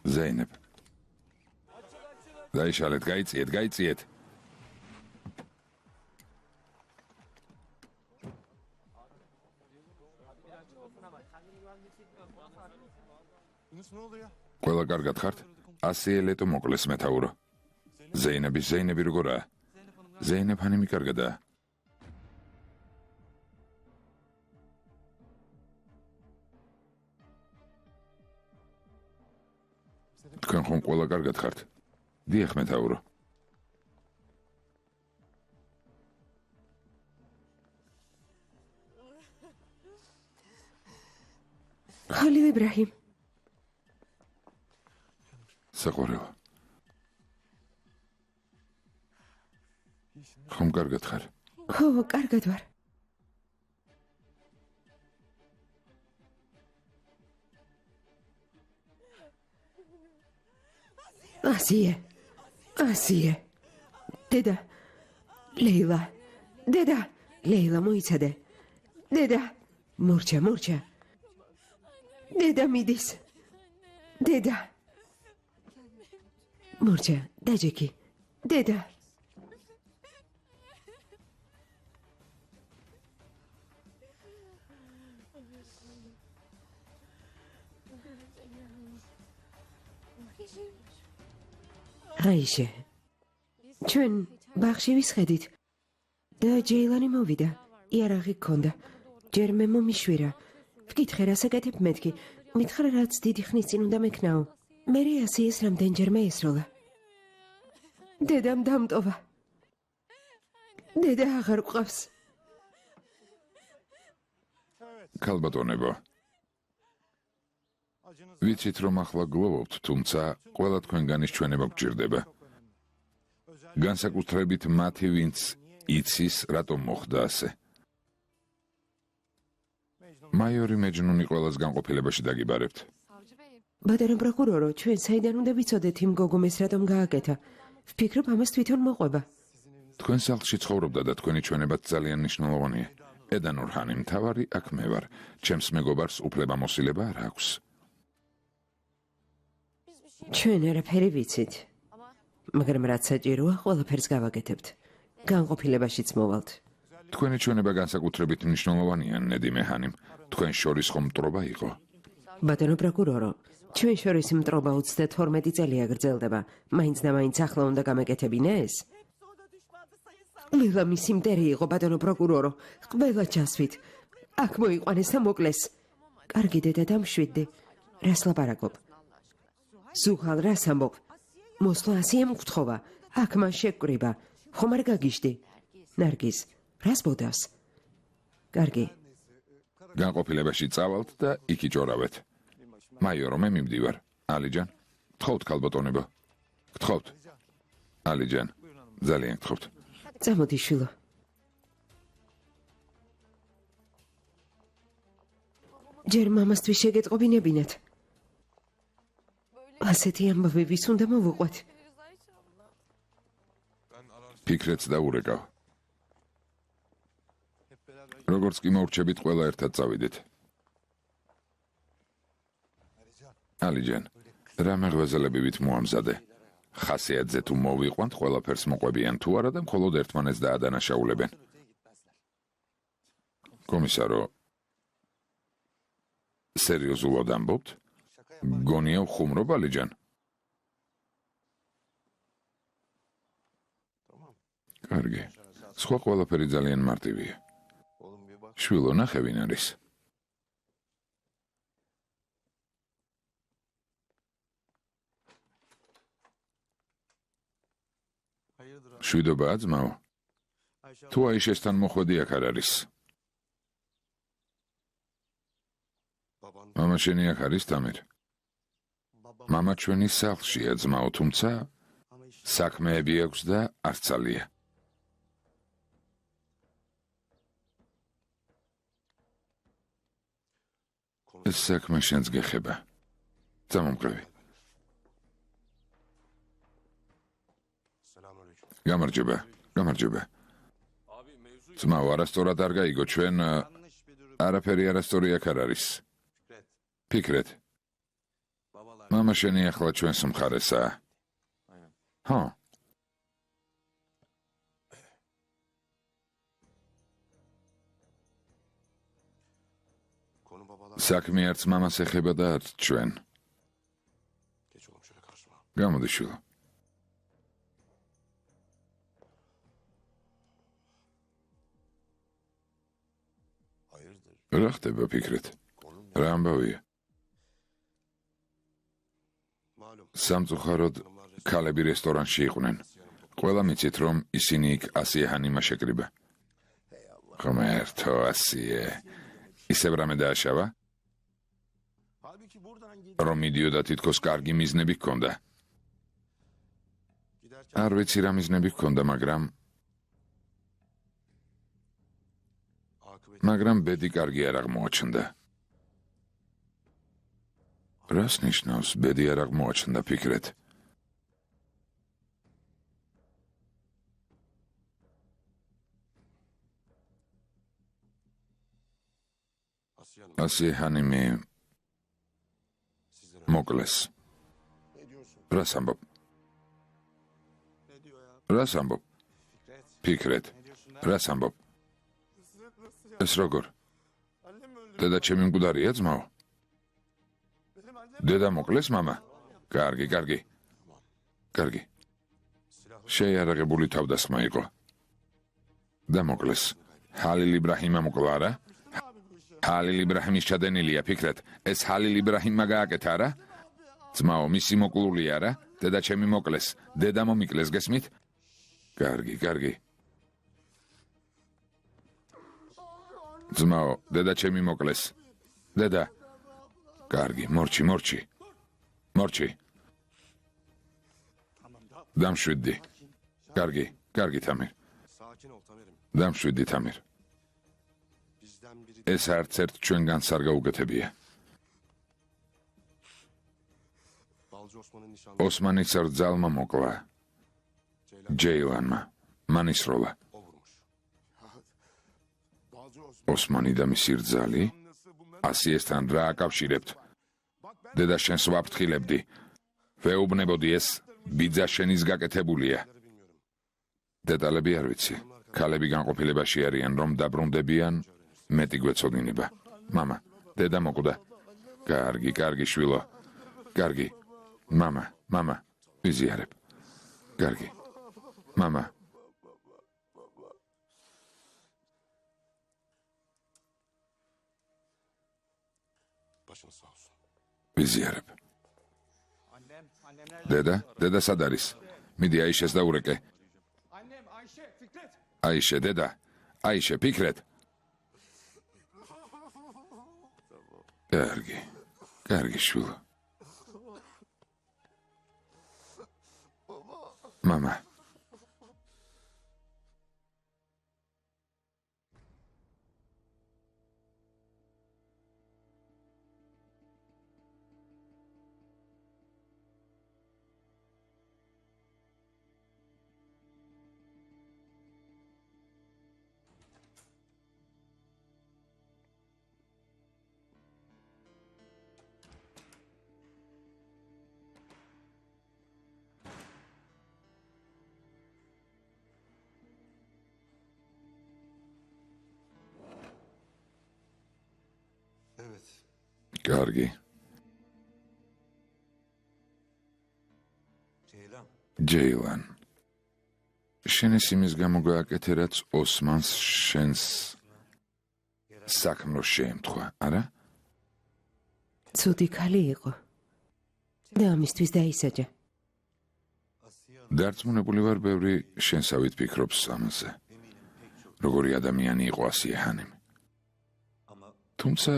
ზეინებ. დაიშალეთ, გაიწიეთ. ყველა კარგად ხართ? 100 ელეტო მოკლეს მეთაურო. ზეინები როგორაა? ზეინებანი კარგადაა. თქვენ ხომ ყველა კარგად ხართ? დიახ მეთაურო. ხალილ იბრაჰიმ. საყვარელო. ხომ კარგად ხარ? ხო, კარგად ვარ. ასიე. დედა. ლეილა მოიცადე. დედა. მურჩა. დედა მიდის. დედა. მურჩა, დაჯექი. დედა. აიშე. ჩვენ ბაღში ვისხედით და ჯეილანი მოვიდა. იარაღი გქონდა. ჯერ მე მომიშვირა. ვკითხე რა საკეთებ მეთქი. მითხრა რაც დიდი ხნის წინ უნდა მექნაო. მე ასიეს რამდენჯერმე ესროლა. დედამ დამტოვა. დედა აღარ გვყავს. ქალბატონებო. ვიცით რომ ახლა გლოვობთ, თუმცა ყველა თქვენგანის ჩვენება გჭირდება. განსაკუთრებით მათი, ვინც იცის, რატომ მოხდა ასე. მაიორი მეჯნუნი ყველას განყოფილებაში დაგიბარებთ. ბატონო პროკურორო, ჩვენ საიდან უნდა ვიცოდეთ იმ გოგომეს რატომ გააკეთა? ვფიქრობ ამას თვითონ მოყვება. თქვენ სახლში ცხოვრობდა და თქვენი ჩვენებაც ძალიან მნიშვნელოვანია. ედან ორჰანი მთავარი, აქ მე ვარ. ჩემს მეგობარს უფლებამოსილება არ აქვს. ჩვენ არაფერი ვიცით. მაგრამ რაც საჭიროა, ყველაფერს გავაკეთებთ. განყოფილებაშიც მოვალთ. თქვენი ჩვენება განსაკუთრებით მნიშვნელოვანია, ნედი მეჰანიმ. თქვენ შორის ხომ მტრობა იყო? ბატონო პროკურორო, ჩვენ შორის მტრობა 32 წელია გრძელდება. მაინც და მაინც ახლა უნდა გამეკეთებინა ეს? ყველა მისი მტერი იყო, ბატონო პროკურორო. ყველა ჩასვით. აქ მოიყვანეს და მოკლეს. კარგი დედა, დამშვიდდი. რას ლაპარაკობ? ზუღალ, რას ამბობ? მოსვლა ასიემ გთხოვა. აქ მან შეკვრიბა. ხომ არ გაგიჟდი? ნარგიზ, რას ბოდავს? კარგი. განყოფილებაში წავალთ და იქ იჭორავეთ. მაიორო, მე მიმდივარ. ალიჯან, გთხოვთ ქალბატონებო. გთხოვთ. ალიჯან, ძალიან გთხოვთ. წამოდი შვილო. ჯერ მამასთვის შეგეწყობინებინათ. ასეთი ამბავი ვის უნდა მოვუყვათ? ფიქრეთს დაურეკავ. როგორც კი მოვრჩებით, ყველა ერთად წავიდეთ. ალიჯან, რა მეღვეზელები ვით მოამზადე? ხასიათზე თუ მოვიყვანთ, ყველაფერს მოყვებიან თუ არა და მხოლოდ ერთმანეთს დაადანაშაულებენ. კომისარო, სერიოზულად ამბობთ? გონია ვხუმრობ, ალიჯან? კარგი. სხვა ყველაფერი ძალიან მარტივია. შვილო, ნახე ვინ არის. შვიდობაა ძმაო? თუ აიშესთან მოხვედი აქ არ არის? მამა შენი აქ არის, თამერ? მამა ჩვენი სახლშია, ძმაო, თუმცა საქმეები აქვს და არც ალია. ეს საქმე შენს გეხება. წამომყევი. გამარჯობა. ძმაო, არასწორად არ გაიგო, ჩვენ არაფერი არასწორი აქ არ არის. ფიქრეთ, მამა შენი ახლა ჩვენს მხარესაა. ხო. საქმე არც მამას ეხება და არც ჩვენ. გამოდი შვილო. რა ხდება ფიქრეთ? რა ამბავია? სამწუხაროდ ქალები რესტორანში იყვნენ. ყველა მიცით რომ ისინი იქ 100 ჰანიმა შეკრიბა. ღმერთო 100. ისევ რამე დააშავა? რომ მიდიოდა თითქოს კარგი მიზნები ჰქონდა. არ ვიცი რა მიზნები ჰქონდა, მაგრამ ბედი კარგი არ აღმოაჩნდა. რას ნიშნავს ბედი არ აღმოაჩნდა ფიქრეთ? ასი ჰანიმი მოკლეს. რას ამბობ? რას ამბობ? ფიქრეთ, რას ამბობ? ეს როგორ? დედა ჩემი მკვდარია ძმაო? დედა მოკლეს მამა? კარგი. შეიარაღებული თავდასხმა იყო. და მოკლეს. ჰალილ იბრაჰიმა მოკლა რა? ჰალილ იბრაჰიმის ჩადენილია ფიქრეთ, ეს ჰალილ იბრაჰიმმა გააკეთა რა? ძმაო, მისი მოკლულია რა? დედა ჩემი მოკლეს, დედა მომიკლეს, გესმით? კარგი. ძმაო, დედა ჩემი მოკლეს. დედა. კარგი, მორჩი. დამშვიდდი. კარგი თამირ. დამშვიდდი თამირ. ეს არც ერთ ჩვენგან სარგა უკეთებია. ოსმანის რძალმა მოკლა. ჯეილანმა, მანისროლა. ოსმანი და მისი რძალი? 100-სთან რა აკავშირებთ? დედა შენს ვაფრთხილებდი. ვეუბნებოდი ეს ბიძა შენის გაკეთებულია. დეტალები არ ვიცი. ქალები განყოფილებაში არიან, რომ დაბრუნდებიან, მეტი გვეცოდინება. მამა, დედა მოკვდა. კარგი შვილო. კარგი. მამა, ვიზიარებ. კარგი. მამა. ვიზიარებ. დედა სად არის? მიდი აიშეს და ურეკე. აიშე, დედა. აიშე, ფიქრეთ. კარგი შვილო. მამა. კარგი. ჯეილან. შენ ეს იმის გამო გააკეთე, რაც ოსმანს შენს საქმროს შეემთხვა, არა? ცუდი ქალი იყო. და ამისთვის დაისაჯა. დარწმუნებული ვარ, ბევრი შენსავით ფიქრობს ამაზე. როგორი ადამიანი იყო ასია ჰანიმი. თუმცა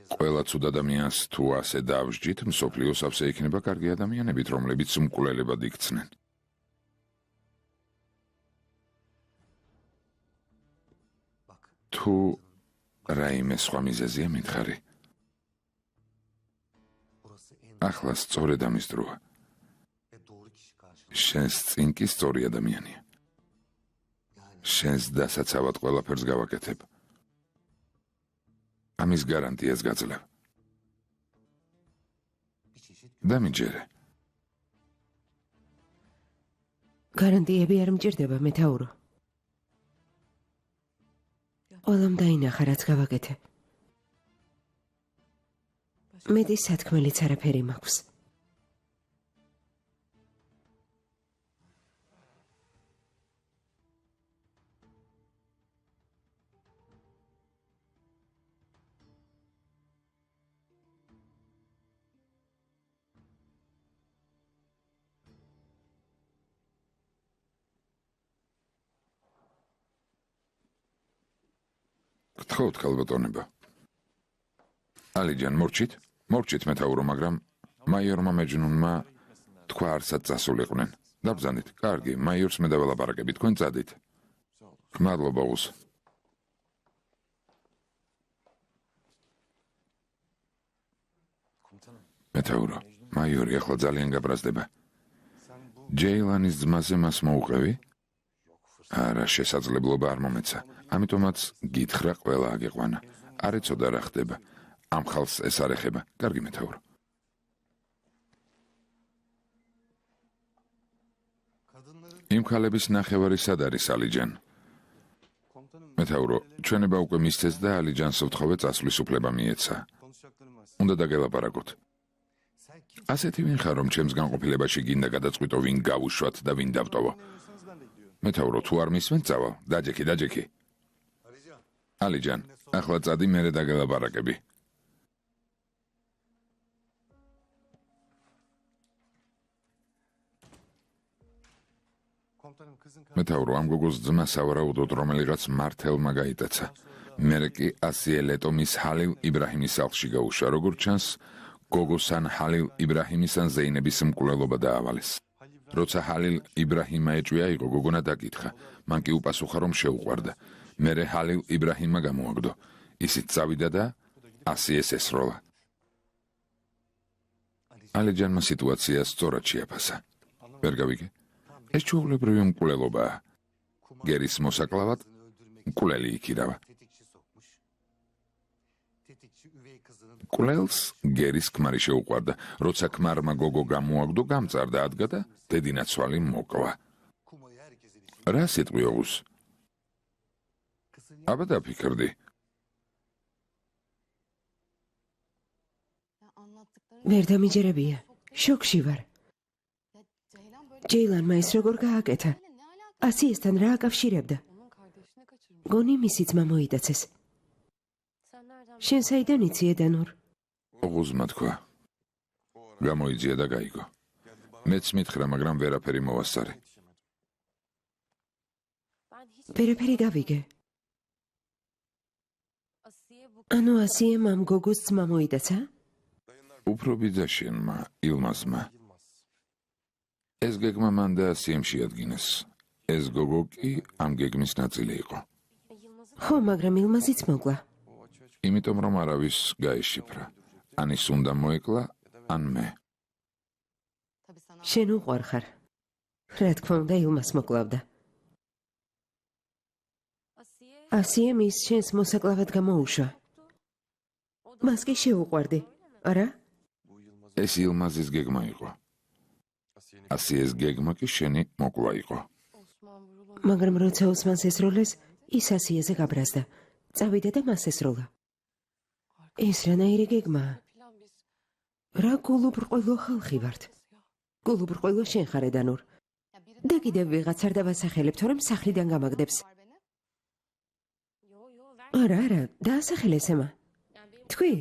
ყველა ცუდ ადამიანს თუ ასე დავსჯით, მსოფლიოს ავსე იქნება კარგი ადამიანებით, რომლებიც მკვლელებად იქცნენ. თუ რაიმე სხვა მიზეზია მითხარი. ახლა სწორედ ამის დროა. შენს წინ კი სწორი ადამიანია. შენს დასაცავად ყველაფერს გავაკეთებ. ამის გარანტიას გაძლევ. დამიჯერე. გარანტიები არ მჭირდება, მეთაურო. ყველამ დაინახა, რაც გავაკეთე. მეტი სათქმელიც არაფერი მაქვს. გთხოვთ, ქალბატონებო. ალიჯან, მორჩით მეთაურო, მაგრამ მაიორმა მეჯნუნმა თქვა არსად წასულიყვნენ. დაბრძანით, კარგი, მაიორს მე დაველაპარაკები, თქვენ წადით. მადლობა უს. მეთაურო, მაიორი ახლა ძალიან გაბრაზდება. ჯეილანის ძმაზე მას მოუყევი? არა, შესაძლებლობა არ მომეცა. ამიტომაც გითხრა ყველა აგიყვანა. არ ეცოდა რა ხდება. ამ ხალხს ეს არ ეხება. კარგი მეთაურო. იმ ქალების ნახევარი სად არის, ალიჯან? მეთაურო, ჩვენება უკვე მისცეს და ალიჯანს ვთხოვე წასვლის უფლება მიეცა. უნდა დაგელაპარაკოთ. ასეთი ვინ ხარ, რომ ჩემს განყოფილებაში გინდა გადაწყვიტო ვინ გავუშვათ და ვინ დავტოვო? მეთაურო, თუ არ მისმენთ წავალ, დაჯექი. ალიჯან, ახლა წადი, მერე დაგელაპარაკები. მეთაურო, ამ გოგოს ძმა სავარაუდოდ რომელიღაც მართელმა გაიტაცა. მერე კი ასიე ლეტომის ჰალილ იბრაჰიმის სახლში გაუშვა, როგორც ჩანს, გოგოს ან ჰალილ იბრაჰიმის ან ზეინების მკვლელობა დაავალეს. როცა ჰალილ იბრაჰიმა ეჭვია იყო, გოგონა დაკითხა. მან კი უპასუხა, რომ შეუყვარდა. მერე ჰალილ იბრაჰიმა გამოაგდო. ისიც წავიდა და ასიეს ესროლა. ალიჯანმა სიტუაცია სწორად შეაფასა. ვერ გავიგე? ეს ჩვეულებრივი მკვლელობაა. გერის მოსაკლავად მკვლელი იქირავა. მკვლელს გერის ქმარი შეუყვარდა. როცა ქმარმა გოგო გამოაგდო, გამწარდა, ადგა და დედინაცვალი მოკლა. რა სიტყვი ოღუს? აბა დაფიქრდი. ვერ დამიჯერებია. შოკში ვარ. ჯეილანმა ეს როგორ გააკეთა? ასიესთან რა აკავშირებდა? გონი მისი ძმა მოიტაცეს. შენ საიდან იცი ედანურ? ოღუზმა თქვა. გამოიძია და გაიგო. მეც მითხრა, მაგრამ ვერაფერი მოვასწარე. ვერაფერი გავიგე. ანუ ასიემ ამ გოგოს ძმა მოიტაცა? უფრო ბიძაშენმა, ილმაზმა. ეს გეგმა მან და ასიემ შეადგინეს. ეს გოგო კი ამ გეგმის ნაწილი იყო. ხო, მაგრამ ილმაზიც მოკლა. იმიტომ რომ არავის გაეშიფრა. ან ის უნდა მოეკლა, ან მე. შენ უყვარ ხარ. რა თქმა უნდა, ილმაზ მოკლავდა. ასიემ ის შენს მოსაკლავად გამოუშვა. მას კი შეუყვარდი, არა? ეს ილმაზის გეგმა იყო. ასიეს გეგმა კი შენი მოკლა იყო. მაგრამ როცა ოსმანს ესროლეს, ის ასიეზე გაბრაზდა. წავიდა და მას ესროლა. ეს რანაირი გეგმაა? რა გულუბრყვილო ხალხი ვართ? გულუბრყვილო შენ ხარ ედანურ. და კიდევ ვიღაც არ დავასახელებთ, რომ სახლიდან გამაგდებს. არა, დაასახელეს ემა. თქვი?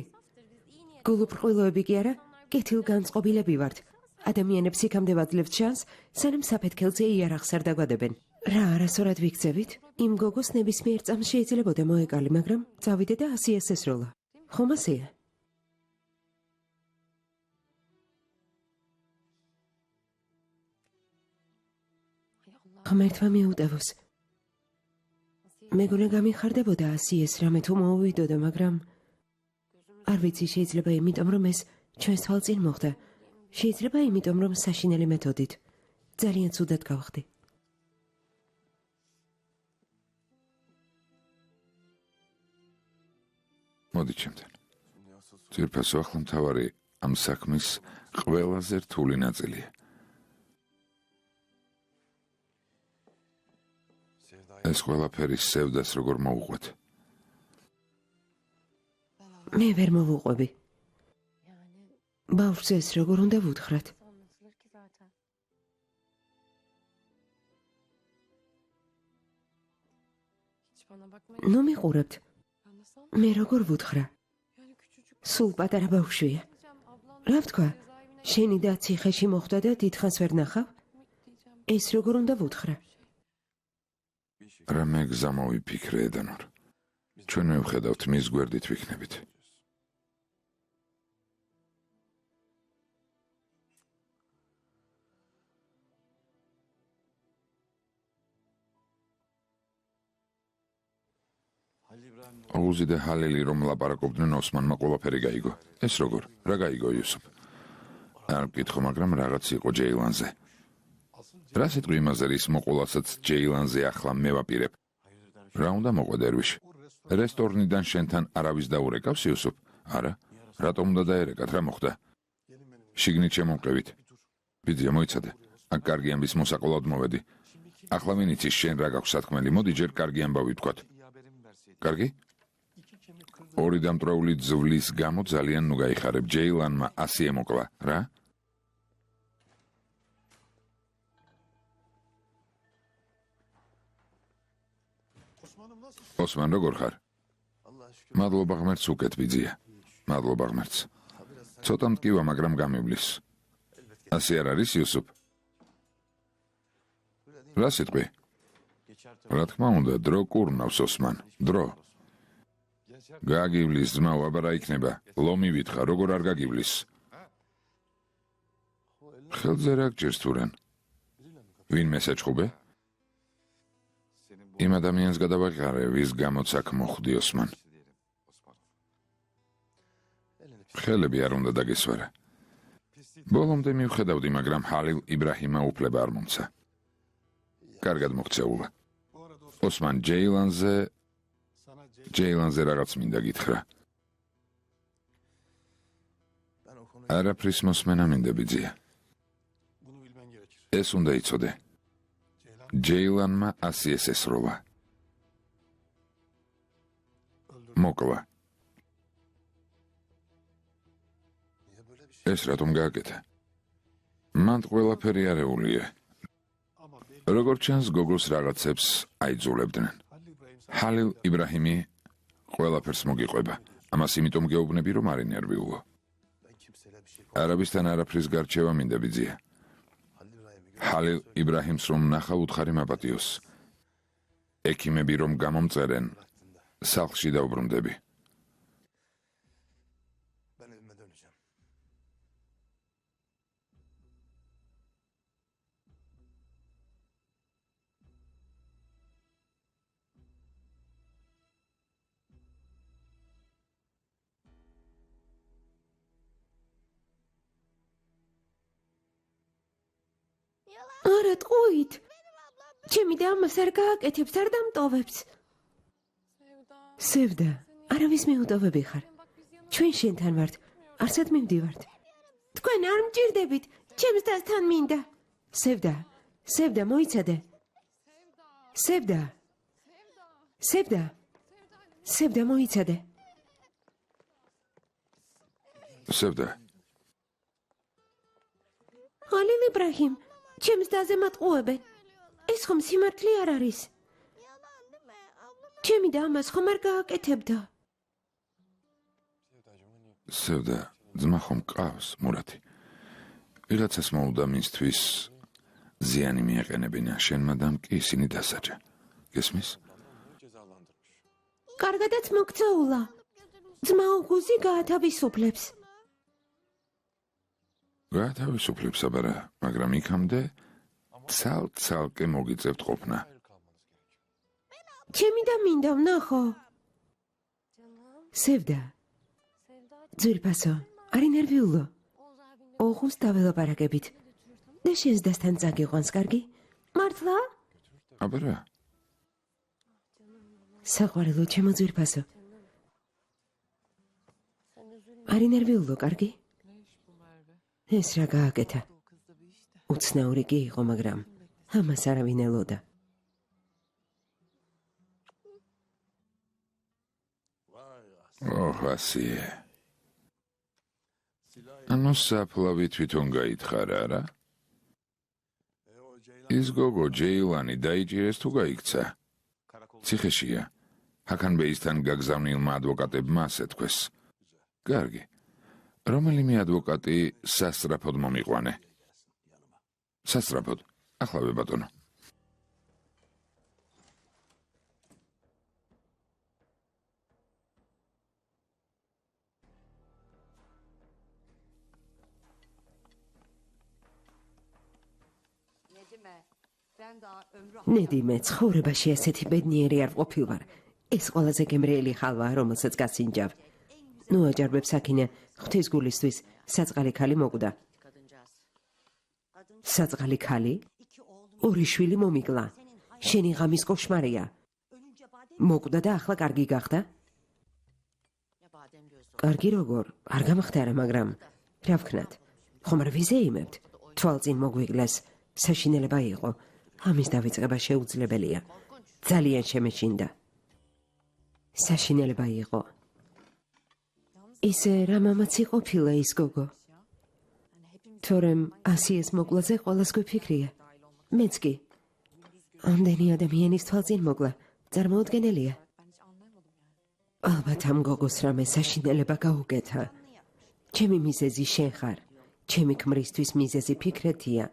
გულუბრყვილოები კი არა, კეთილგანწყობილები ვართ. ადამიანებს იქამდე ვაძლევთ შანსს, სანამ საფეთქელზე იარაღს არ დაგვადებენ. რა არასორად ვიქცევით? იმ გოგოს ნებისმიერ წამს შეიძლებოდა მოეკალი, მაგრამ წავიდა და ასიეს ესროლა. ხომ ასია? ღმერთმა მიუტევოს. მეგონა გამიხარდებოდა ასიეს რამე თუ მოუვიდოდა, მაგრამ არ ვიცი, შეიძლება იმიტომ, რომ ეს ჩვენს თვალწინ მოხდა. შეიძლება იმიტომ, რომ საშინელი მეთოდით. ძალიან ცუდად გავხდი. მოდი ჩემთან. ძირფასო, ახლა მთავარი ამ საქმის ყველაზე რთული ნაწილია. ეს ყველაფერი სევდას როგორ მოუყვეთ? მე ვერ მოვუყვები. ბავშვს ეს როგორ უნდა ვუთხრათ? ნუ მიყურებთ. მე როგორ ვუთხრა? სულ პატარა ბავშვია. რა ვთქვა? შენი და ციხეში მოხვდა და დიდხანს ვერ ნახავ? ეს როგორ უნდა ვუთხრა? რამე გზა მოვიფიქრე, ედანორ. ჩვენ მივხედავთ მის გვერდით ვიქნებით. ოუზი და ჰალილი რომ ლაპარაკობდნენ, ოსმანმა ყველაფერი გაიგო. ეს როგორ? რა გაიგო იუსუფ? არ მკითხო, მაგრამ რაღაც იყო ჯეილანზე. რა სიტყვი იმაზე რის მოყოლასაც ჯეილანზე ახლა მე ვაპირებ? რა უნდა მოყვე დერვიში? რესტორნიდან შენთან არავის დაურეკავს იუსუფ? არა. რატომ უნდა დაერეკათ, რა მოხდა? შიგნით შემომყევით. ბიძია მოიცადე. აქ კარგი ამბის მოსაყოლად მოვედი. ახლა ვინ იცის შენ რა გაქვს სათქმელი? მოდი ჯერ კარგი ამბავი ვთქვათ. კარგი? ორი დამტრეული ძვლის გამო ძალიან ნუ გაიხარებ. ჯეილანმა 100 ემოკლა, რა? ოსმან როგორ ხარ? მადლობა ღმერთს უკეთ ბიძია. მადლობა ღმერთს. ცოტა მტკივა, მაგრამ გამივლის. ასე არ არის იუსუფ? რა სიტყვი? რა თქმა უნდა, დრო კურნავს ოსმან. დრო. გაგივლის ძმა, აბა რა იქნება? ლომი ვითხრა, როგორ არ გაგივლის? ხელზე რა გჭირს თურან? ვინმე საჩხუბე? იმ ადამიანს გადავაყარე, ვის გამოც აქ მოხვდი ოსმან. ხელები არ უნდა დაგესვარა. ბოლომდე მივხედავდი, მაგრამ ჰალილ იბრაჰიმა უფლება არ მომცა. კარგად მოქცეულა. ოსმან ჯეილანზე რაღაც მინდა გითხრა. არაფრის მოსმენა მინდა ბიძია. ეს უნდა იცოდე. ჯეილანმა 100 ესროლა. მოკლა. ეს რატომ გააკეთა? მან ყველაფერი არეულია. როგორც ჩანს, გოგოს რაღაცებს აიძულებდნენ. ჰალილ იბრაჰიმი ყველაფერს მოგიყვება. ამას იმიტომ გეუბნები, რომ არ ინერვიულო. არაბისთან არაფრის გარჩევა მინდა ბიძია. ჰალილ იბრაჰიმს რომ ნახა, უთხარი მაპატიოს. ექიმები რომ გამომწერენ, სახლში დავბრუნდები. არა ტყუით. ჩემი და ამას არ გააკეთებს, არ დამტოვებს. სევდა, არავის მიუტოვები ხარ. ჩვენ შენთან ვართ, არსად მივდივართ. თქვენ არ მჭირდებით, ჩემს დასთან მინდა. სევდა, მოიცადე. სევდა, მოიცადე. სევდა. ჰალილ იბრაჰიმ, ჩემს დაზე მატყუებენ. ეს ხომ სიმართლე არ არის? ჩემი და ამას ხომ არ გააკეთებდა? სევდა, ძმა ხომ ყავს, მურათი. ვიღაცას მოუდა მისთვის ზიანი მიეყენებინა, შენმა დამ კი ისინი დასაჯა. გესმის? კარგადაც მოგწეულა. ძმა უგუზი გაათავისუფლებს. გაათავისუფლებს, აბარა, მაგრამ იქამდე ცალკე მოგიწევთ ყოფნა. ჩემი და მინდა ვნახო. სევდა. ძვირფასო, არ ინერვიულო. ოღონდ დაველაპარაკებით. და შენს დასთან წაგიყვანს, კარგი? მართლა? აბარა. საყვარელო, ჩემო ძვირფასო. არ ინერვიულო, კარგი? ეს რა გააკეთა? უცნაური კი იყო, მაგრამ ამას არავინ ელოდა. ასიე. ანუ საფლავი თვითონ გაითხარა რა? ის გოგო ჯეილანი დაიჭირეს თუ გაიქცა? ციხეშია. ჰაკანბეისთან გაგზავნილმა ადვოკატებმა ასე თქვეს. კარგი. რომელიმე ადვოკატი სასწრაფოდ მომიყვანე. სასწრაფოდ. ახლავე ბატონო. ნედიმე, ცხოვრებაში ასეთი ბედნიერი არ ყოფილვარ. ეს ყველაზე გემრიელი ხალვაა, რომელსაც გასინჯავ. ნუ აჯარბებს აქინე, ღვთის გულისთვის, საწყალი ქალი მოკვდა. საწყალი ქალი? ორი შვილი მომიკლა. შენი ღამის კოშმარია. მოკვდა და ახლა კარგი გახდა? კარგი როგორ? არ გამხდარა, მაგრამ რა ვქნათ? ხომ არ ვიზეიმებთ? თვალწინ მოგვიგლეს. საშინელება იყო. ამის დავიწყება შეუძლებელია. ძალიან შემეშინდა. საშინელება იყო. ისე რა მამაცი ყოფილა ის გოგო. თორემ ასიეს მოკლაზე ყველას გვიფიქრია. მეც კი. ამდენი ადამიანის თვალწინ მოკლა. წარმოუდგენელია. ალბათ ამ გოგოს რამე საშინელება გაუკეთა. ჩემი მიზეზი შენ ხარ. ჩემი ქმრისთვის მიზეზი ფიქრეთია.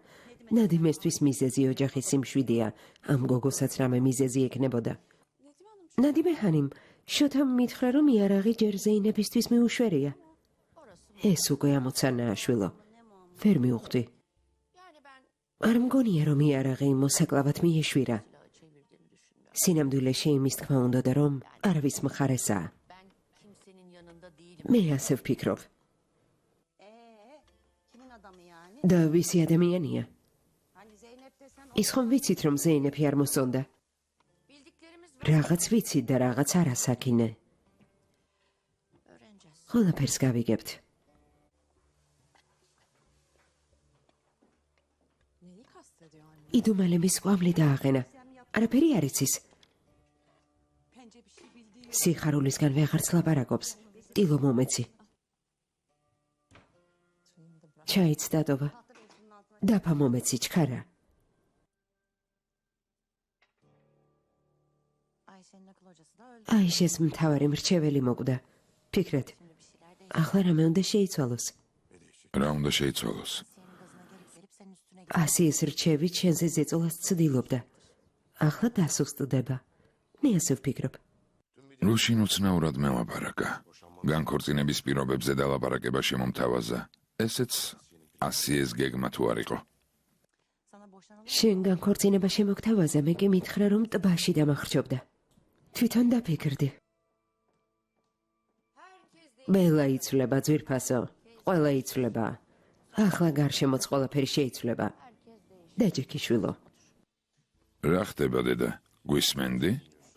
ნადიმესთვის მიზეზი ოჯახის სიმშვიდეა. ამ გოგოსაც რამე მიზეზი ექნებოდა. ნადიმე ხანიმ, შოთამ მითხრა, რომ იარაღი ჯერ ზეინებისთვის მიუშვერია. ეს უკვე ამოცანაა, შვილო. ვერ მიუხვდი. არ მგონია, რომ იარაღი მოსაკლავად მიეშვირა. სინამდვილეში იმის თქმა უნდოდა, რომ არავის მხარესაა. მე ასე ვფიქრობ. და ვისი ადამიანია? ის ხომ ვიცით, რომ ზეინეფი არ მოსწონდა? რაღაც ვიცით და რაღაც არა, საკინე. ყველაფერს გავიგებთ. იდუმალების ყვამლი დააყენა. არაფერი არ იცის. სიხარულისგან ვეღარც ლაპარაკობს. ტილო მომეცი. ჩაიც დადობა. დაფა მომეცი, ჩქარა. აიშეს მთავარი მრჩეველი მოკვდა. ფიქრეთ, ახლა რამე უნდა შეიცვალოს? რა უნდა შეიცვალოს? ასიეს რჩევი ჩვენზე ზეწოლას ცდილობდა. ახლა დასუსტდება. მე ასე ვფიქრობ. რუშინ უცნაურად მელაპარაკა. განქორწინების პირობებზე დალაპარაკება შემომთავაზა. ესეც ასიეს გეგმა თუ არ იყო. შენ განქორწინება შემოგთავაზა, მე კი მითხრა, რომ ტბაში დამახრჩობდა. თვითონ დაფიქრდი. ბელა იცვლება, ძვირფასო. ყველა იცვლება. ახლა გარშემოც ყველაფერი შეიცვლება. დაჯექიშვილო. რა ხდება, დედა? გვისმენდი?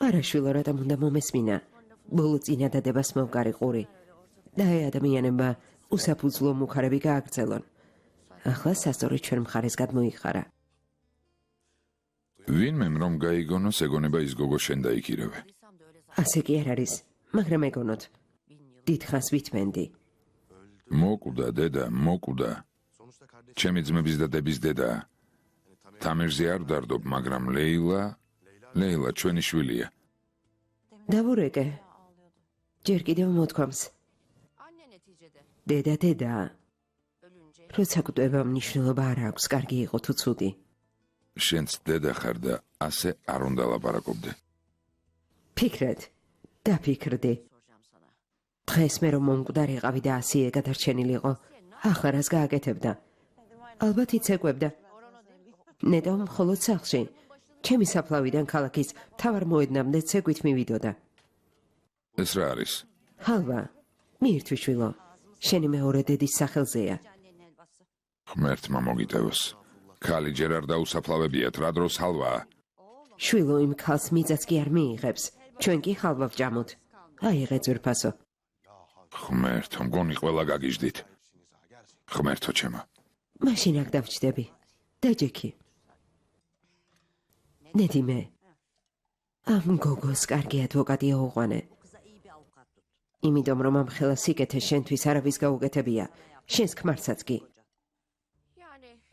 არა, შვილო, რატომ უნდა მომესმინა? ბოლო წინადადებას მოვგარი ყური. და აი ადამიანებმა უსაფუძვლო მუხარები გააგრძელონ. ახლა სასწორით ჩვენ მხარეს გადმოიხარა. ვინმემ რომ გაიგონოს, ეგონება ის გოგო შენ დაიქირევე. ასე კი არ არის, მაგრამ ეგონოთ. დიდხანს ვითმენდი. მოკვდა, დედა, მოკვდა. ჩემი ძმების და დების დედა. თამერზე არ ვდარდობ, მაგრამ ლეილა ჩვენი შვილია. დავურეკე. ჯერ კიდევ მოთქვამს. დედა. როცა გვტება მნიშვნელობა არ აქვს, კარგი იყო თუ ცუდი. შენც დედა ხარ და ასე არ უნდა ლაპარაკობდე. ფიქრეთ, დაფიქრდი. დღეს მე რომ მომკვდარიყავი და ასიე გადარჩენილიყო, ახლა რას გააკეთებდა? ალბათ იცეკვებდა. ნეტო მხოლოდ სახლში. ჩემი საფლავიდან ქალაქის მთავარ მოედნამდე ცეკვით მივიდოდა. ეს რა არის? ჰალვა, მიირთვი შვილო. შენი მეორე დედის სახელზეა. ღმერთმა მოგიტევოს. ქალი ჯერ არ დაუსაფლავებიათ, რა დროს ჰალვაა? შვილო, იმ ქალს მიწაც კი არ მიიღებს. ჩვენ კი ხალვა ვჭამოთ. აიღე ძვირფასო. ღმერთო, მგონი ყველა გაგიჟდით. ღმერთო ჩემო. მაშინ აქ დავჭდები. დაჯექი. ნედიმე. ამ გოგოს კარგი ადვოკატია უყვანე. იმიტომ რომ ამ ხელა სიკეთე შენთვის არავის გაუკეთებია. შენს ქმარსაც კი.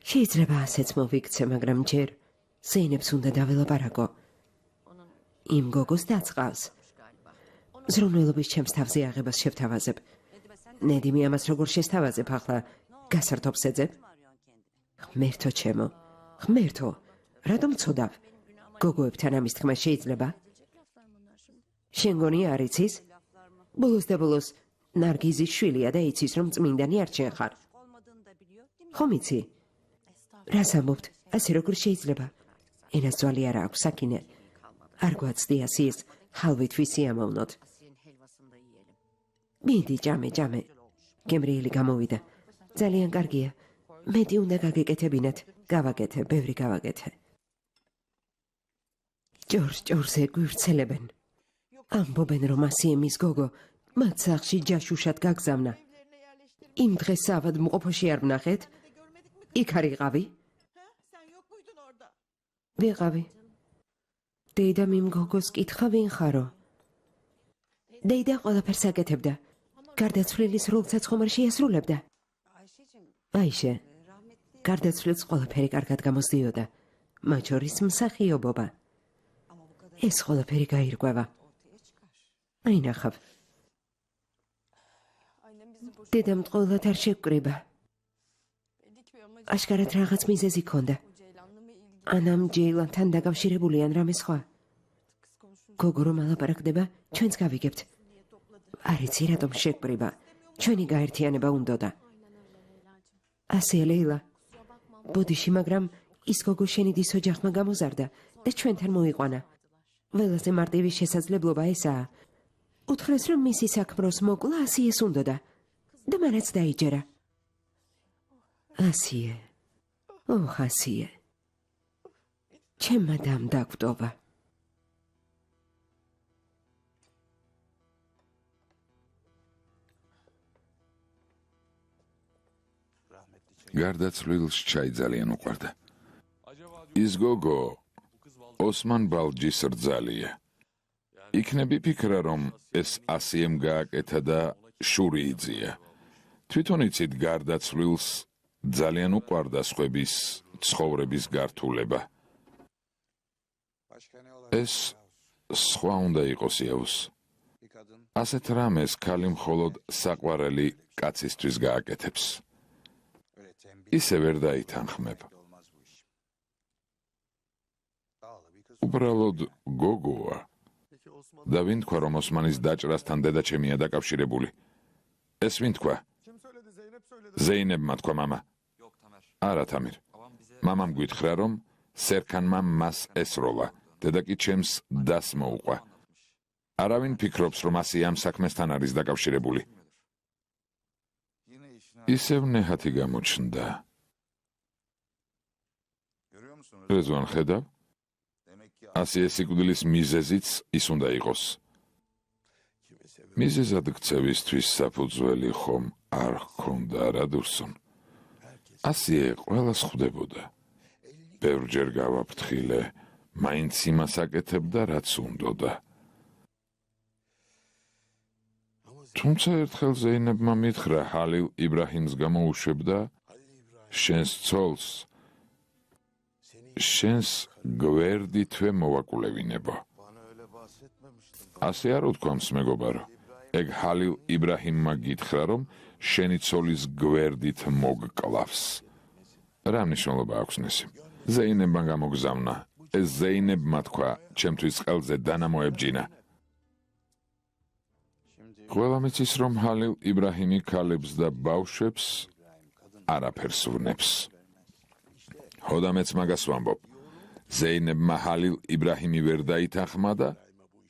შეიძლება ასეც მოვიქცე, მაგრამ ჯერ ზეინებს უნდა დაველაპარაკო. იმ გოგოს დაწყავს. ზრუნველობის ჩემს თავზე აღებას შევთავაზებ. ნედიმი ამას როგორ შესთავაზებ ახლა? გასართობს ეძებ? ღმერთო ჩემო, ღმერთო, რატომ ცოდავ? გოგოებთან ამის თქმა შეიძლება? შენ გონი არ იცის? ბოლოს და ბოლოს ნარგიზის შვილია და იცის რომ წმინდანი არ შენ ხარ. ხომ იცი? რას ამბობთ? ასე როგორ შეიძლება? ენას ძვალი არა აქვს საკინე. არ გვაცდი ასიეს ხალვით ვისიამოვნოთ. მიდი ჭამე. გემრიელი გამოვიდა. ძალიან კარგია. მეტი უნდა გაგეკეთებინათ. გავაკეთე, ბევრი გავაკეთე. ჭორს-ჭორზე გვირცელებენ. ამბობენ რომ ასიე მის გოგო მათ სახლში ჯაშუშად გაგზავნა. იმ დღეს საავადმყოფოში არ ვნახეთ? იქ არ იყავი? ვიყავი. დეიდამ იმ გოგოს კითხა ვინ ხარო? დეიდა ყველაფერს აკეთებდა. გარდაცვლილის როლსაც ხომ არ შეასრულებდა? აიშე, გარდაცვლილს ყველაფერი კარგად გამოსდიოდა. მათ შორის მსახიობობა. ეს ყველაფერი გაირკვევა. აი ნახავ. დედამ ტყუილად არ შეგკრიბა. აშკარად რაღაც მიზეზი ჰქონდა. ანამ ჯეილანთან დაკავშირებული ან რამე სხვა. გოგო რომ ალაპარაკდება, ჩვენც გავიგებთ. არ იცი რატომ შეგკრიბა. ჩვენი გაერთიანება უნდოდა. ასეა ლეილა. ბოდიში, მაგრამ ის გოგო შენი დის ოჯახმა გამოზარდა და ჩვენთან მოიყვანა. ველაზე მარტივი შესაძლებლობა ესაა. უთხრეს რომ მისი საქმროს მოკლა ასიეს უნდოდა და მანაც დაიჯერა. ასიე. ოხ ასიე. ჩემმა დამ დაგვტოვა. გარდაცვლილს ჩაი ძალიან უყვარდა. ის გოგო ოსმან ბალჯის რძალია. იქნები ფიქრა რომ ეს ასიემ გააკეთა და შური იძლია. თვითონ იცით გარდაცვლილს ძალიან უყვარდა სხვების ცხოვრების გართულება. ეს სხვა უნდა იყოს იაუს. ასეთ რამეს ქალი მხოლოდ საყვარელი კაცისთვის გააკეთებს. ისე ვერ დაითანხმებ. უბრალოდ გოგოა. და ვინ თქვა რომ ოსმანის დაჭრასთან დედაჩემია დაკავშირებული? ეს ვინ თქვა? ზეინებმა თქვა მამა. არა თამირ. მამამ გვითხრა რომ სერქანმა მას ესროლა. დედა კი ჩემს დას მოუყვა. არავინ ფიქრობს რომ ასი ამ საქმესთან არის დაკავშირებული. ისევ ნეჰათი გამოჩნდა. რეზვან ხედავ? ასიე სიკვდილის მიზეზიც ის უნდა იყოს. მიზეზად ქცევისთვის საფუძველი ხომ არ ჰქონდა რა დურსონ. ასიე ყველას ხვდებოდა. ბევრჯერ გავაფრთხილე, მაინც იმას აკეთებდა რაც უნდოდა. თუმცა ერთხელ ზეინებმა მითხრა ჰალილ იბრაჰიმს გამოუშვებდა შენს ცოლს, შენს გვერდითვე მოვაკულევინებო. ასე არ უთქვამს მეგობარო. ეგ ჰალილ იბრაჰიმმა გითხრა რომ შენი ცოლის გვერდით მოგკლავს. რა მნიშვნელობა აქვს ნესი? ზეინებმა გამოგზავნა. ეს ზეინებმა თქვა ჩემთვის ყელზე დანა მოებჯინა. ყველა მიცის რომ ჰალილ იბრაჰიმი ქალებს და ბავშვებს არაფერს ვნებს. ჰოდამეც მაგას ვამბობ. ზეინებმა ჰალილ იბრაჰიმი ვერ დაითანხმა და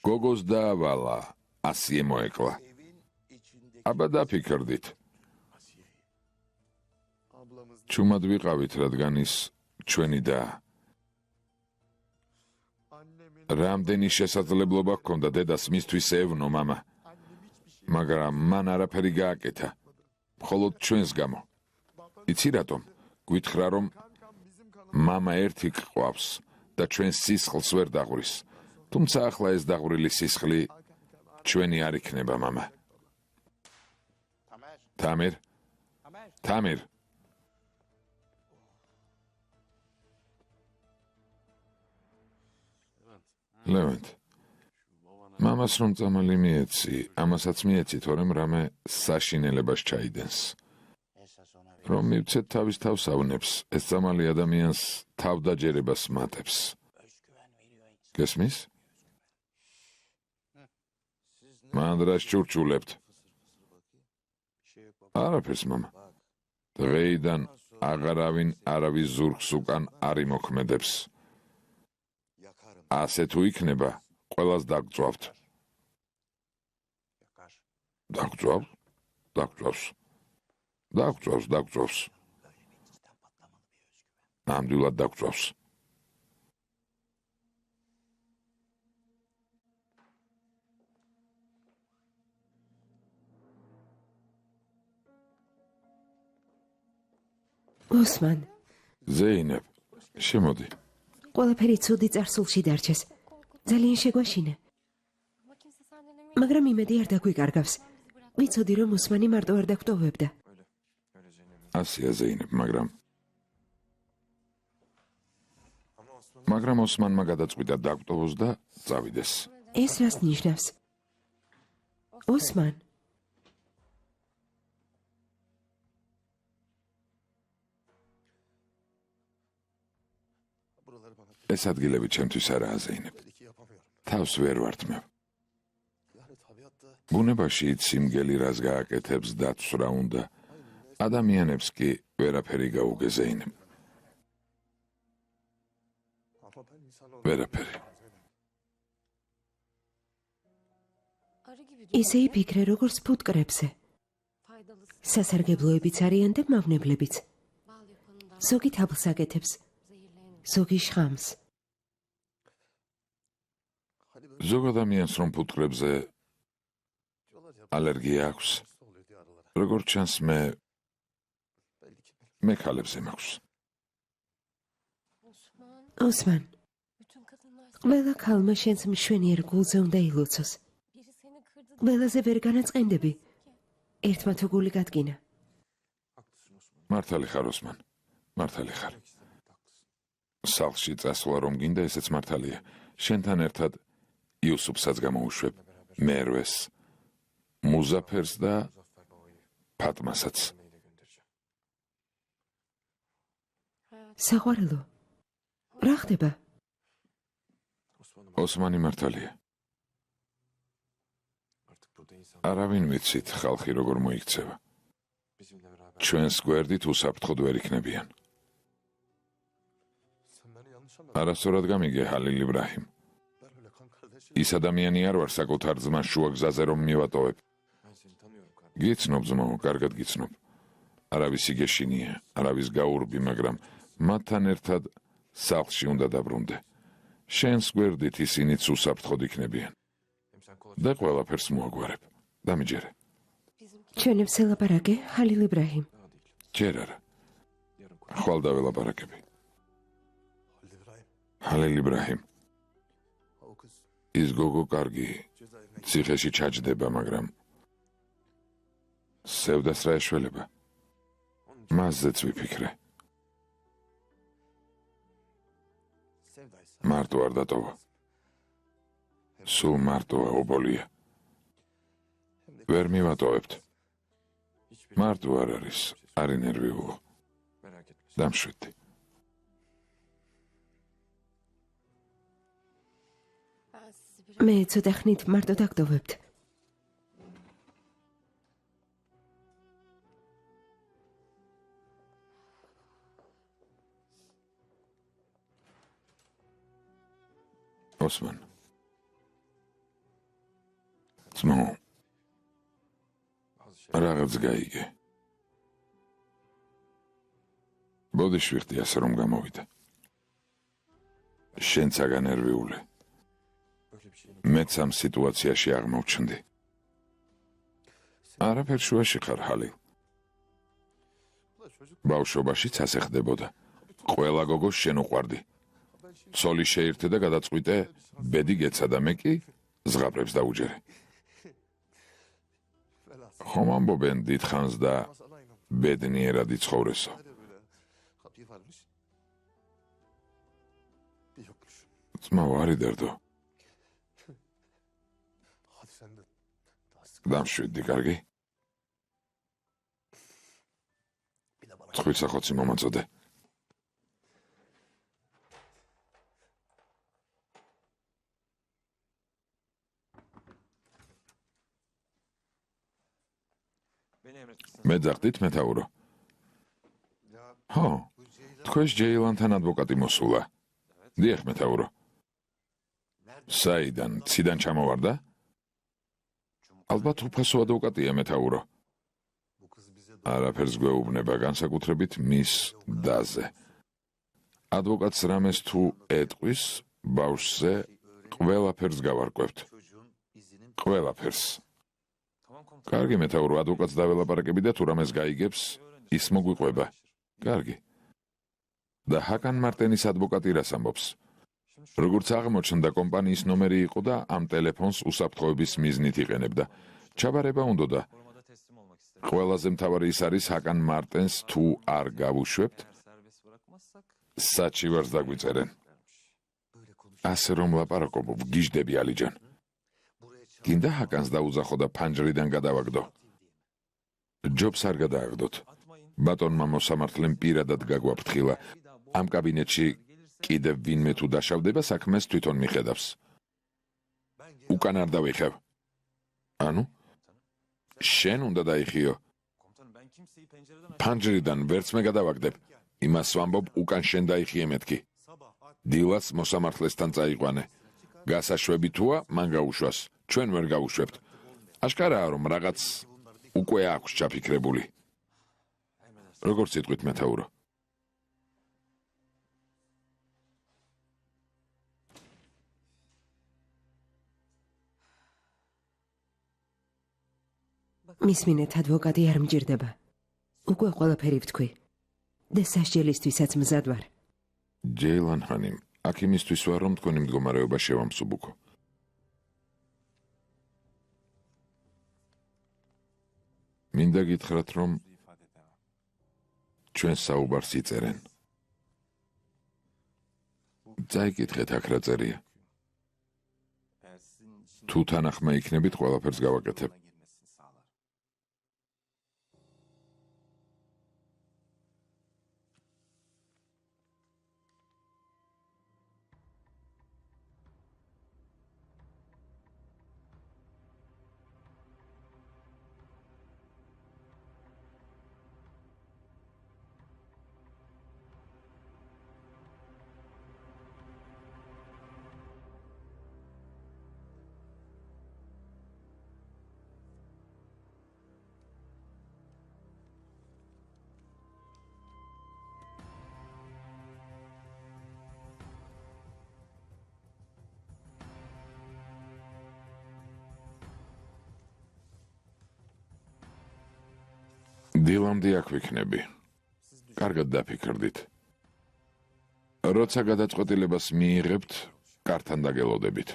გოგოს დაავალა, ასიე მოეკლა. აბა დაფიქრდით. ჩუმად ვიყავით, რადგან ის ჩვენი და რამდენი შესაძლებლობა ჰქონდა დედას მისთვის ევნო მამა. მაგრამ მან არაფერი გააკეთა. მხოლოდ ჩვენს გამო. იცი რატომ? გვითხრა რომ მამა ერთი გყავს და ჩვენს სისხლს ვერ დაღვრის. თუმცა ახლა ეს დაღვრილი სისხლი ჩვენი არ იქნება, მამა. თამერ. თამერ. ლევანტ. მამას რომ წამალი მიეცი, ამასაც მიეცი, თორემ რამე საშინელებას ჩაიდენს. რომ მივცეთ თავის თავს ავნებს, ეს წამალი ადამიანს თავდაჯერებას მატებს. გესმის? მანდრას ჩურჩულებთ. არაფერს, მამა. დღეიდან აღარავინ არავის ზურგს უკან არ იმოქმედებს. ასე თუ იქნება, ყველას დაგწვავთ. დაგწვავს? დაგწვავს. დაგწვავს, დაგწვავს. ნამდვილად დაგწვავს. ოსმან. ზეინებ, შემოდი. ყველაფერი ცუდი წარსულში დარჩეს. ძალიან შეგვაშინა. მაგრამ იმედი არ დაგვიკარგავს. ვიცოდი რომ ოსმანი მარტო არ დაგვტოვებდა. ასია ზეინებ, მაგრამ ოსმანმა გადაწყვიტა დაგვტოვოს და წავიდეს. ეს რას ნიშნავს? ოსმან. ეს ადგილები ჩემთვის არაა, ზეინებ. თავს ვერ ვართმევ. ბუნებაში სიმგელი რას გააკეთებს, დაცვს რა უნდა. ადამიანებს კი ვერაფერი გაუგე, ზეინებ. ვერაფერი. ისე იფიქრე როგორც ფუტკრებზე. სასარგებლოებიც არიან და მავნებლებიც. ზოგი თაბლს აკეთებს, ზოგი შხამს. ზოგ ადამიანს რომ ფუტკრებზე ალერგია აქვს, როგორც ჩანს მე ქალებზე მაქვს. ოსმან, ყველა ქალმა შენს მშვენიერ გულზე უნდა ილოცოს. ყველაზე ვერ განაწყენდები. ერთმა თუ გული გადგინა. მართალი ხარ, ოსმან, მართალი ხარ. სახლში წასვლა რომ გინდა, ესეც მართალია. შენთან ერთად იუსუფსაც გამოუშვებ, მერვეს, მუზაფერს და ფატმასაც. საყვარელო, რა ხდება? ოსმანი მართალია. არავინ ვიცით ხალხი როგორ მოიქცევა. ჩვენს გვერდით უსაფრთხოდ ვერ იქნებიან. არასწორად გამიგე, ჰალილ იბრაჰიმ. ის ადამიანი არ ვარ საკუთარ ძმას შუა გზაზე რომ მივატოვებ. გიცნობ, ძმაო, კარგად გიცნობ. არავის იგეშინია, არავის გაურბი, მაგრამ მათთან ერთად სახლში უნდა დაბრუნდე. შენს გვერდით ისინიც უსაფრთხოდ იქნებიან. და ყველაფერს მოაგვარებ. დამიჯერე. ჩვენებს ელაპარაკე, ჰალილ იბრაჰიმ. ჯერ არა. ხვალ დაველაპარაკები. ჰალილ იბრაჰიმ. ის გოგო კარგი, ციხეში ჩაჯდება, მაგრამ სევდას რა ეშველება? მასზეც ვიფიქრე. მარტო არ დატოვა. სულ მარტოა, ობოლია. ვერ მივატოვებთ. მარტო არ არის, არი ნერვიულო. დამშვიდდი. მე ცოტა ხნით მარტო დაგტოვებთ. ოსმან. ძმაო, რაღაც გაიგე. ბოდიშვიხტი ასე რომ გამოვიდა. შენც აგანერვიულე. მეც ამ სიტუაციაში აღმოჩნდი. არაფერ შუაში ხარ, ჰალილ. ბავშვობაშიც ასე ხდებოდა. ყველა გოგო შენ უყვარდი. ცოლი შეირთე და გადაწყვიტე, ბედი გეცადა, მე კი ზღაპრებს დაუჯერე. ხომ ამბობენ დიდხანს და ბედნიერად იცხოვრესო. ძმა ვარი დარდო. დამშვიდდი, კარგი? ხვიცა ხოცი მომაწოდე. მე ძახდით მეთაურო. ხო, თქვენს ჯეილანთან ადვოკატი მოსულა. დიახ, მეთაურო. საიდან, ციდან ჩამოვარდა? ალბათ უფასო ადვოკატია, მეთაურო. არაფერს გვეუბნება, განსაკუთრებით მის დაზე. ადვოკატს რამეს თუ ეტყვის, ბავშვზე ყველაფერს გავარკვევთ. ყველაფერს. კარგი, მეთაურო, ადვოკატს დაველაპარაკები და თუ რამეს გაიგებს, ის მოგვიყვება. კარგი. და ჰაკან მარტენის ადვოკატი რას ამბობს? როგორც აღმოჩნდა, კომპანიის ნომერი იყო და ამ ტელეფონს უსაფრთხოების მიზნით იყენებდა. ჩაბარება უნდოდა. ყველაზე მთავარი ის არის, ჰაკან მარტენს თუ არ გავუშვებთ, საჩივარს დაგვიწერენ. ასე რომ ლაპარაკობ, ვგიჟდები ალიჯან. გინდა ჰაკანს დაუძახო და ფანჯრიდან გადავაგდო. ჯობს არ გადააგდოთ. ბატონმა მოსამართლემ პირადად გაგვაფრთხილა. ამ კაბინეტში კიდევ ვინმე თუ დაშავდება, საქმეს თვითონ მიხედავს. უკან არ დავიხევ. ანუ? შენ უნდა დაიხიო. ფანჯრიდან ვერც მე გადავაგდებ. იმას ვამბობ, უკან შენ დაიხიე მეთქი. დილას მოსამართლესთან წაიყვანე. გასაშვები თუა, მან გაუშვას. ჩვენ ვერ გავუშვებთ. აშკარაა, რომ რაღაც უკვე აქვს ჩაფიქრებული. როგორც იტყვით, მეთაურო. მისმინეთ, ადვოკატი არ მჭირდება. უკვე ყველაფერი ვთქვი. და სასჯელისთვისაც მზად ვარ. ჯეილან ჰანიმ, აქ იმისთვის ვარ, რომ თქვენი მდგომარეობა შევამსუბუქო. მინდა გითხრათ, რომ ჩვენ საუბარს იწერენ. წაიკითხეთ აქ რა წერია. თუ თანახმა იქნებით, ყველაფერს გავაკეთებ. დილამდე აქ ვიქნები. კარგად დაფიქრდით. როცა გადაწყვეტილებას მიიღებთ, კართან დაგელოდებით.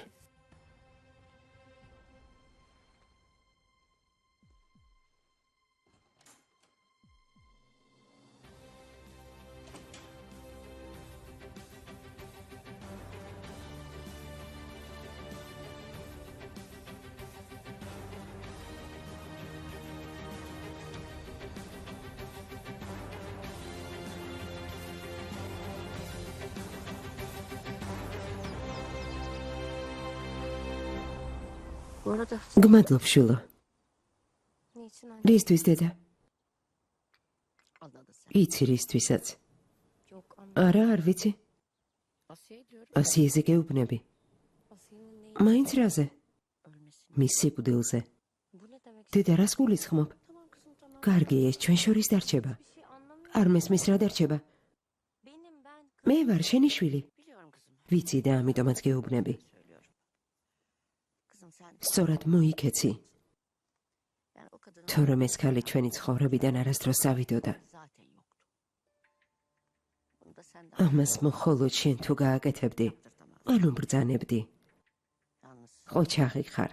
გმადლობ, შვილო. რისთვის, დედა? იცი რისთვისაც. არა, არ ვიცი. ასიეზე გეუბნები. მაინც რაზე? მის სიკვდილზე. დედა, რას გულისხმობ? კარგი, ეს ჩვენ შორის დარჩება. არ მესმის რა დარჩება? მე ვარ შენი შვილი. ვიცი და ამიტომაც გეუბნები. სწორად მოიქეცი. თორემ ეს ქალი ჩვენი ცხოვრებიდან არასდროს ავიდოდა. ამას მხოლოდ შენ თუ გააკეთებდი, ან უბრძანებდი. ყოჩაღი ხარ.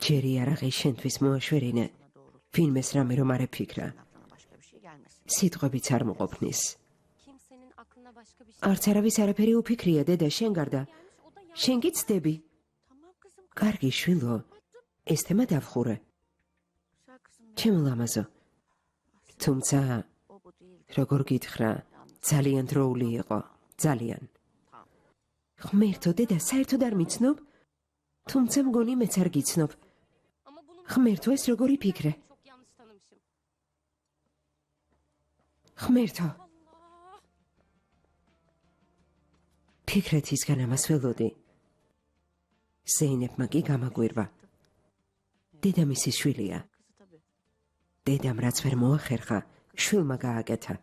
ჯერი არაღი შენთვის მოაშვერინე, ვინმეს რამე რომ არ ეფიქრა. სიტყვებიც არ მოყოფნის. არც არავის არაფერი უფიქრია, დედა, შენ გარდა. შენ კი ცდები. კარგი შვილო, ეს თემა დავხურე. ჩემო ლამაზო. თუმცა, როგორ გითხრა, ძალიან დროული იყო, ძალიან. ღმერთო, დედა, საერთოდ არ მიცნობ? თუმცა მგონი მეც არ გიცნობ. ღმერთო, ეს როგორი ფიქრე? ღმერთო. ფიქრეთისგან ამას ველოდი. ზეინებმა კი გამაგვირვა. დედამისის შვილია. დედამ რაც ვერ მოახერხა, შვილმა გააკეთა.